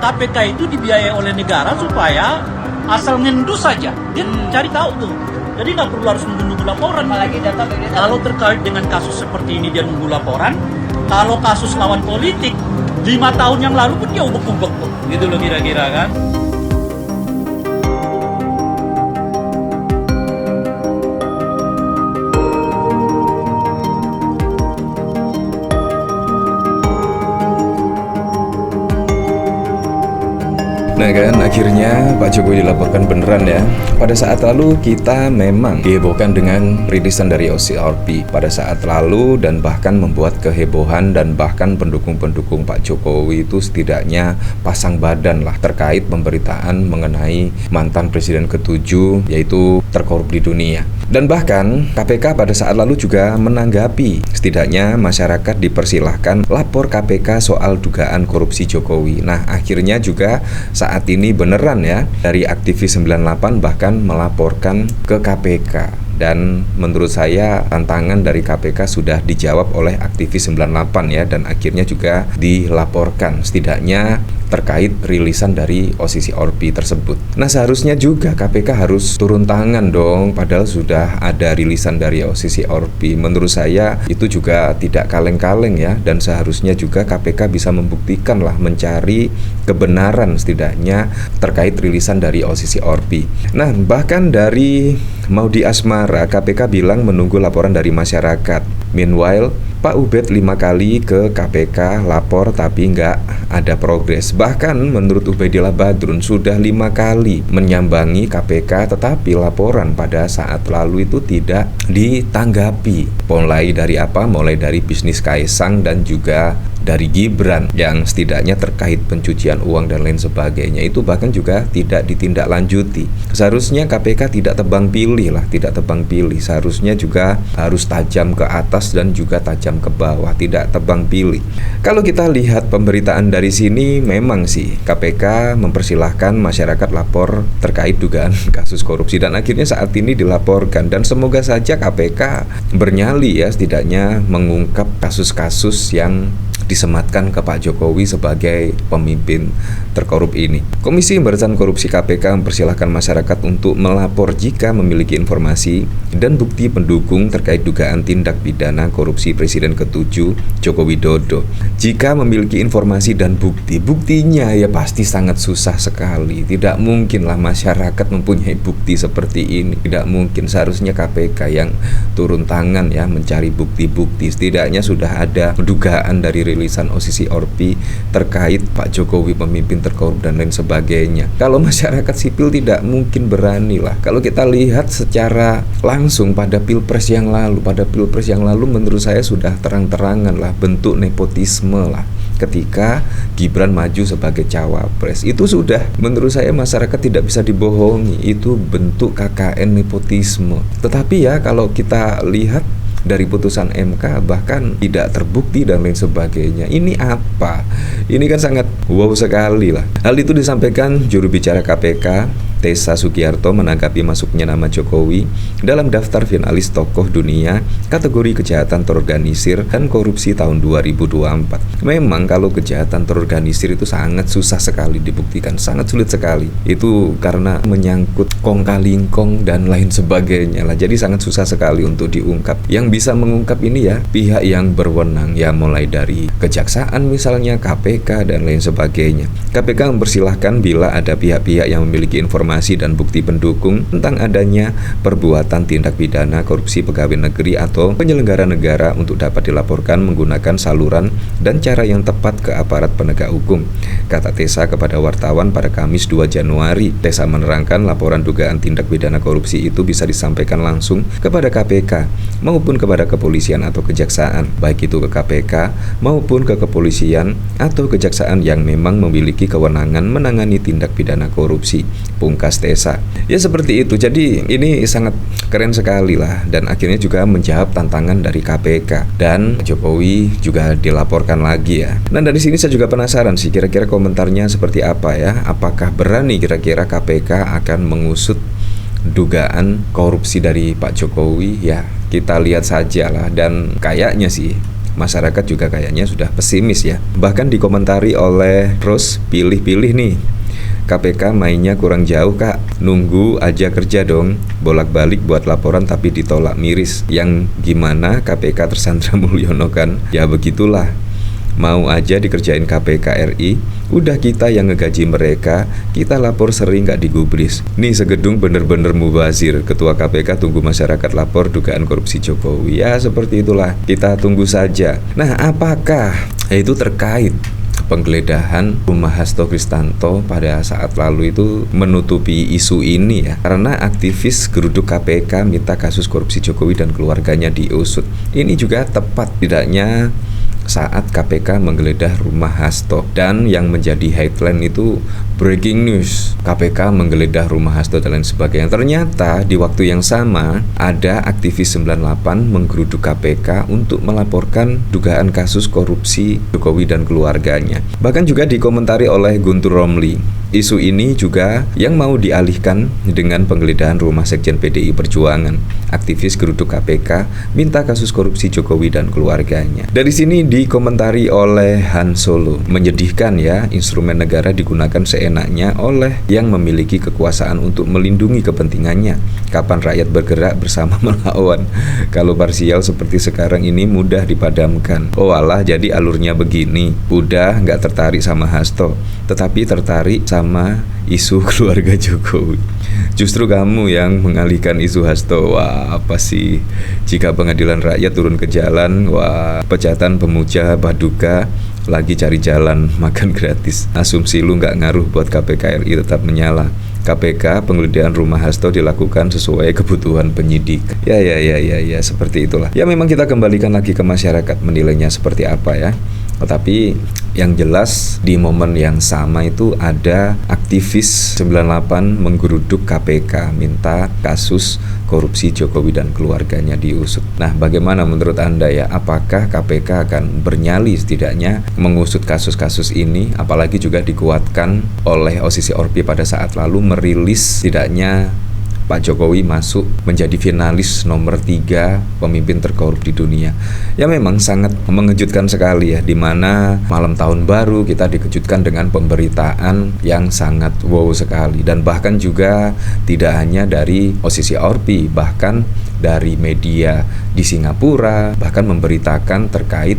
KPK itu dibiayai oleh negara supaya asal ngendus saja dia cari tahu tuh. Jadi nggak perlu harus menunggu laporan. Apalagi data. Kalau terkait dengan kasus seperti ini dia nunggu laporan. Kalau kasus lawan politik 5 tahun yang lalu pun dia ubek-ubek tuh. Gitu loh kira-kira kan. Nah kan, akhirnya Pak Jokowi dilaporkan beneran ya. Pada saat lalu kita memang dihebohkan dengan rilisan dari OCRP pada saat lalu, dan bahkan membuat kehebohan, dan bahkan pendukung-pendukung Pak Jokowi itu setidaknya pasang badan lah terkait pemberitaan mengenai mantan presiden ke-7 yaitu terkorup di dunia. Dan bahkan KPK pada saat lalu juga menanggapi, setidaknya masyarakat dipersilahkan lapor KPK soal dugaan korupsi Jokowi. Nah akhirnya juga saat ini beneran ya, dari aktivis 98 bahkan melaporkan ke KPK. Dan menurut saya tantangan dari KPK sudah dijawab oleh aktivis 98 ya, dan akhirnya juga dilaporkan setidaknya terkait rilisan dari OCCRP tersebut. Nah seharusnya juga KPK harus turun tangan dong, padahal sudah ada rilisan dari OCCRP. Menurut saya itu juga tidak kaleng-kaleng ya, dan seharusnya juga KPK bisa membuktikan lah, mencari kebenaran setidaknya terkait rilisan dari OCCRP. Nah bahkan dari Maudi Asmara, KPK bilang menunggu laporan dari masyarakat. Meanwhile, Pak Ubed 5 kali ke KPK lapor tapi nggak ada progres. Bahkan menurut Ubaidillah Badrun sudah 5 kali menyambangi KPK, tetapi laporan pada saat lalu itu tidak ditanggapi. Mulai dari apa? Mulai dari bisnis Kaisang dan juga dari Gibran yang setidaknya terkait pencucian uang dan lain sebagainya, itu bahkan juga tidak ditindaklanjuti. Seharusnya KPK tidak tebang pilih lah, tidak tebang pilih. Seharusnya juga harus tajam ke atas dan juga tajam ke bawah, tidak tebang pilih. Kalau kita lihat pemberitaan dari sini, memang sih KPK mempersilahkan masyarakat lapor terkait dugaan kasus korupsi, dan akhirnya saat ini dilaporkan. Dan semoga saja KPK bernyali ya, setidaknya mengungkap kasus-kasus yang disematkan ke Pak Jokowi sebagai pemimpin terkorup ini. Komisi Pemberantasan Korupsi KPK mempersilahkan masyarakat untuk melapor jika memiliki informasi dan bukti pendukung terkait dugaan tindak pidana korupsi Presiden ke-7 Joko Widodo. Jika memiliki informasi dan buktinya ya pasti sangat susah sekali. Tidak mungkinlah masyarakat mempunyai bukti seperti ini. Tidak mungkin. Seharusnya KPK yang turun tangan ya, mencari bukti-bukti. Setidaknya sudah ada dugaan dari rilisan OCCRP terkait Pak Jokowi pemimpin terkorup dan lain sebagainya. Kalau masyarakat sipil tidak mungkin berani lah. Kalau kita lihat secara langsung pada pilpres yang lalu menurut saya sudah terang-terangan lah bentuk nepotisme lah. Ketika Gibran maju sebagai cawapres, itu sudah menurut saya masyarakat tidak bisa dibohongi, itu bentuk KKN nepotisme. Tetapi ya kalau kita lihat dari putusan MK bahkan tidak terbukti dan lain sebagainya. Ini apa? Ini kan sangat wow sekali lah. Hal itu disampaikan juru bicara KPK Tessa Sugiarto menanggapi masuknya nama Jokowi dalam daftar finalis tokoh dunia kategori kejahatan terorganisir dan korupsi tahun 2024. Memang kalau kejahatan terorganisir itu sangat susah sekali dibuktikan, sangat sulit sekali. Itu karena menyangkut kong kali kong dan lain sebagainya lah. Jadi sangat susah sekali untuk diungkap. Yang bisa mengungkap ini ya pihak yang berwenang, ya mulai dari kejaksaan misalnya, KPK dan lain sebagainya. KPK mempersilahkan bila ada pihak-pihak yang memiliki informasi dan bukti pendukung tentang adanya perbuatan tindak pidana korupsi pegawai negeri atau penyelenggara negara untuk dapat dilaporkan menggunakan saluran dan cara yang tepat ke aparat penegak hukum, kata Tessa kepada wartawan pada Kamis 2 Januari. Tessa menerangkan laporan dugaan tindak pidana korupsi itu bisa disampaikan langsung kepada KPK maupun kepada kepolisian atau kejaksaan, baik itu ke KPK maupun ke kepolisian atau kejaksaan yang memang memiliki kewenangan menangani tindak pidana korupsi, pungkas Tessa. Ya seperti itu. Jadi ini sangat keren sekali lah, dan akhirnya juga menjawab tantangan dari KPK, dan Jokowi juga dilaporkan lagi ya. Dan dari sini saya juga penasaran sih kira-kira komentarnya seperti apa ya. Apakah berani kira-kira KPK akan mengusut dugaan korupsi dari Pak Jokowi? Ya kita lihat saja lah, dan kayaknya sih masyarakat juga kayaknya sudah pesimis ya. Bahkan dikomentari oleh Rose, pilih-pilih nih, KPK mainnya kurang jauh kak, nunggu aja kerja dong, bolak-balik buat laporan tapi ditolak miris. Yang gimana KPK tersandra Mulyono kan? Ya begitulah, mau aja dikerjain KPK RI, udah kita yang ngegaji mereka, kita lapor sering gak digubris. Nih segedung bener-bener mubazir, ketua KPK tunggu masyarakat lapor dugaan korupsi Jokowi. Ya seperti itulah, kita tunggu saja. Nah apakah itu terkait penggeledahan rumah Hasto Kristanto pada saat lalu itu menutupi isu ini ya, karena aktivis geruduk KPK minta kasus korupsi Jokowi dan keluarganya diusut. Ini juga tepat tidaknya saat KPK menggeledah rumah Hasto, dan yang menjadi headline itu breaking news, KPK menggeledah rumah Hasto dan lain sebagainya. Ternyata di waktu yang sama ada aktivis 98 menggeruduk KPK untuk melaporkan dugaan kasus korupsi Jokowi dan keluarganya. Bahkan juga dikomentari oleh Guntur Romli, isu ini juga yang mau dialihkan dengan penggeledahan rumah Sekjen PDI Perjuangan. Aktivis geruduk KPK minta kasus korupsi Jokowi dan keluarganya. Dari sini dikomentari oleh Han Solo, menyedihkan ya, instrumen negara digunakan seenaknya oleh yang memiliki kekuasaan untuk melindungi kepentingannya. Kapan rakyat bergerak bersama melawan? Kalau parsial seperti sekarang ini mudah dipadamkan. Oh alah, jadi alurnya begini. Udah nggak tertarik sama Hasto, tetapi tertarik sama isu keluarga Jokowi. Justru kamu yang mengalihkan isu Hasto. Wah, apa sih? Jika pengadilan rakyat turun ke jalan, wah, pecatan pemuja Paduka lagi cari jalan makan gratis. Asumsi lu nggak ngaruh buat KPK RI tetap menyala. KPK penggeledahan rumah Hasto dilakukan sesuai kebutuhan penyidik. Ya, seperti itulah. Ya memang kita kembalikan lagi ke masyarakat menilainya seperti apa ya. Tetapi yang jelas di momen yang sama itu ada aktivis 98 menggeruduk KPK minta kasus korupsi Jokowi dan keluarganya diusut. Nah bagaimana menurut Anda ya, apakah KPK akan bernyali setidaknya mengusut kasus-kasus ini, apalagi juga dikuatkan oleh OSISI ORPI pada saat lalu merilis setidaknya Pak Jokowi masuk menjadi finalis nomor 3 pemimpin terkorup di dunia. Ya memang sangat mengejutkan sekali ya, dimana malam tahun baru kita dikejutkan dengan pemberitaan yang sangat wow sekali. Dan bahkan juga tidak hanya dari OSISI ORPI, bahkan dari media di Singapura bahkan memberitakan terkait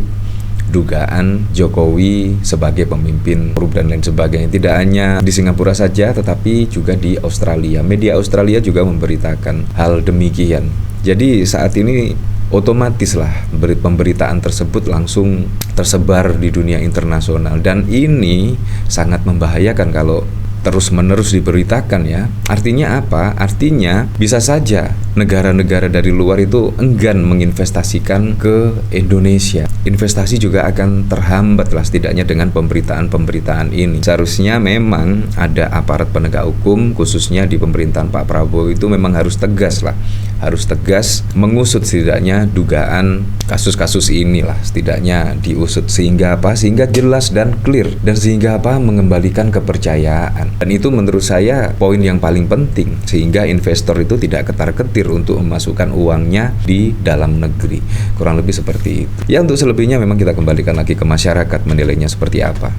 dugaan Jokowi sebagai pemimpin korup dan lain sebagainya. Tidak hanya di Singapura saja, tetapi juga di Australia. Media Australia juga memberitakan hal demikian. Jadi saat ini otomatis lah pemberitaan tersebut langsung tersebar di dunia internasional, dan ini sangat membahayakan kalau terus-menerus diberitakan ya. Artinya apa? Artinya bisa saja negara-negara dari luar itu enggan menginvestasikan ke Indonesia. Investasi juga akan terhambat lah setidaknya dengan pemberitaan-pemberitaan ini. Seharusnya memang ada aparat penegak hukum, khususnya di pemerintahan Pak Prabowo itu memang harus tegas lah. Harus tegas mengusut setidaknya dugaan kasus-kasus inilah, setidaknya diusut. Sehingga apa? Sehingga jelas dan clear, dan sehingga apa? Mengembalikan kepercayaan. Dan itu menurut saya poin yang paling penting, sehingga investor itu tidak ketar-ketir untuk memasukkan uangnya di dalam negeri. Kurang lebih seperti itu. Ya untuk selebihnya memang kita kembalikan lagi ke masyarakat menilainya seperti apa.